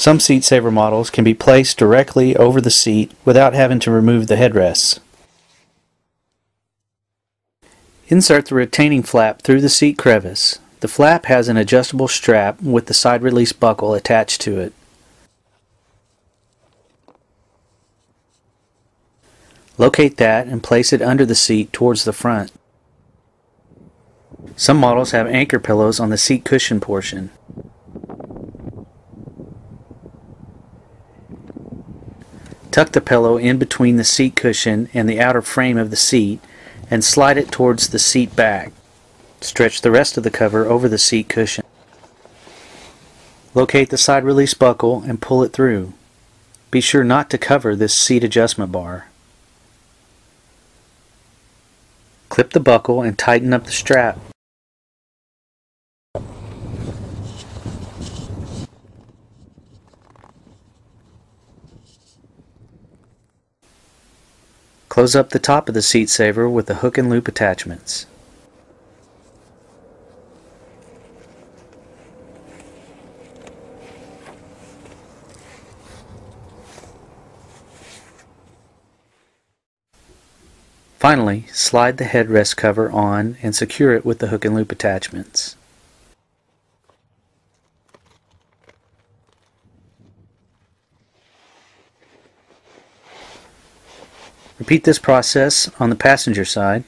Some SeatSaver models can be placed directly over the seat without having to remove the headrests. Insert the retaining flap through the seat crevice. The flap has an adjustable strap with the side release buckle attached to it. Locate that and place it under the seat towards the front. Some models have anchor pillows on the seat cushion portion. Tuck the pillow in between the seat cushion and the outer frame of the seat and slide it towards the seat back. Stretch the rest of the cover over the seat cushion. Locate the side release buckle and pull it through. Be sure not to cover this seat adjustment bar. Clip the buckle and tighten up the strap. Close up the top of the SeatSaver with the hook and loop attachments. Finally, slide the headrest cover on and secure it with the hook and loop attachments. Repeat this process on the passenger side.